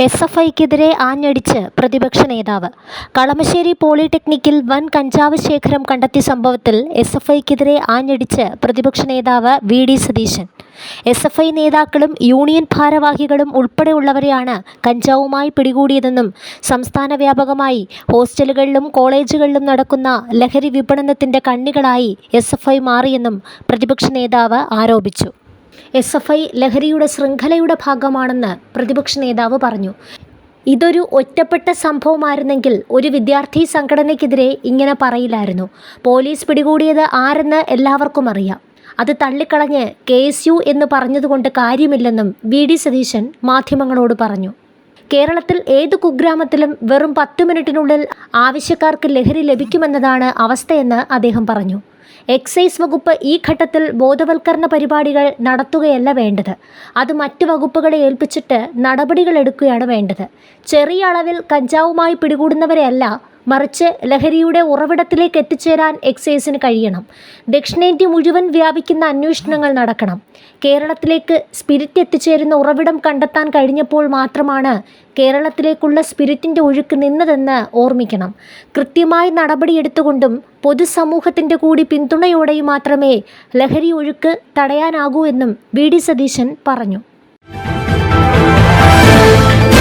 എസ്.എഫ്.ഐക്കെതിരെ ആഞ്ഞടിച്ച് പ്രതിപക്ഷ നേതാവ്. കളമശ്ശേരി പോളിടെക്നിക്കിൽ വൻ കഞ്ചാവ് ശേഖരം കണ്ടെത്തിയ സംഭവത്തിൽ എസ്.എഫ്.ഐക്കെതിരെ ആഞ്ഞടിച്ച് പ്രതിപക്ഷ നേതാവ് വി.ഡി. സതീശൻ. എസ്.എഫ്.ഐ നേതാക്കളും യൂണിയൻ ഭാരവാഹികളും ഉൾപ്പെടെയുള്ളവരെയാണ് കഞ്ചാവുമായി പിടികൂടിയതെന്നും സംസ്ഥാന വ്യാപകമായി ഹോസ്റ്റലുകളിലും കോളേജുകളിലും നടക്കുന്ന ലഹരി വിപണനത്തിന്റെ കണ്ണികളായി എസ്.എഫ്.ഐ മാറിയെന്നും പ്രതിപക്ഷ നേതാവ് ആരോപിച്ചു. എസ്.എഫ്.ഐ ലഹരിയുടെ ശൃംഖലയുടെ ഭാഗമാണെന്ന് പ്രതിപക്ഷ നേതാവ് പറഞ്ഞു. ഇതൊരു ഒറ്റപ്പെട്ട സംഭവമായിരുന്നെങ്കിൽ ഒരു വിദ്യാർത്ഥി സംഘടനയ്ക്കെതിരെ ഇങ്ങനെ പറയില്ലായിരുന്നു. പോലീസ് പിടികൂടിയത് ആരെന്ന് എല്ലാവർക്കും അറിയാം. അത് തള്ളിക്കളഞ്ഞ് KSU എന്ന് പറഞ്ഞതുകൊണ്ട് കാര്യമില്ലെന്നും വി.ഡി. സതീശൻ മാധ്യമങ്ങളോട് പറഞ്ഞു. കേരളത്തിൽ ഏത് കുഗ്രാമത്തിലും വെറും 10 മിനിറ്റിനുള്ളിൽ ആവശ്യക്കാർക്ക് ലഹരി ലഭിക്കുമെന്നതാണ് അവസ്ഥയെന്ന് അദ്ദേഹം പറഞ്ഞു. എക്സൈസ് വകുപ്പ് ഈ ഘട്ടത്തിൽ ബോധവൽക്കരണ പരിപാടികൾ നടത്തുകയല്ല വേണ്ടത്. അത് മറ്റ് വകുപ്പുകളെ ഏൽപ്പിച്ചിട്ട് നടപടികൾ എടുക്കുകയാണ് വേണ്ടത്. ചെറിയ അളവിൽ കഞ്ചാവുമായി പിടികൂടുന്നവരെയല്ല, മറിച്ച് ലഹരിയുടെ ഉറവിടത്തിലേക്ക് എത്തിച്ചേരാൻ എക്സൈസിന് കഴിയണം. ദക്ഷിണേന്ത്യ മുഴുവൻ വ്യാപിക്കുന്ന അന്വേഷണങ്ങൾ നടക്കണം. കേരളത്തിലേക്ക് സ്പിരിറ്റ് എത്തിച്ചേരുന്ന ഉറവിടം കണ്ടെത്താൻ കഴിഞ്ഞപ്പോൾ മാത്രമാണ് കേരളത്തിലേക്കുള്ള സ്പിരിറ്റിൻ്റെ ഒഴുക്ക് നിന്നതെന്ന് ഓർമ്മിക്കണം. കൃത്യമായി നടപടിയെടുത്തുകൊണ്ടും പൊതുസമൂഹത്തിൻ്റെ കൂടി പിന്തുണയോടെയും മാത്രമേ ലഹരി ഒഴുക്ക് തടയാനാകൂ എന്നും വി.ഡി. സതീശൻ പറഞ്ഞു.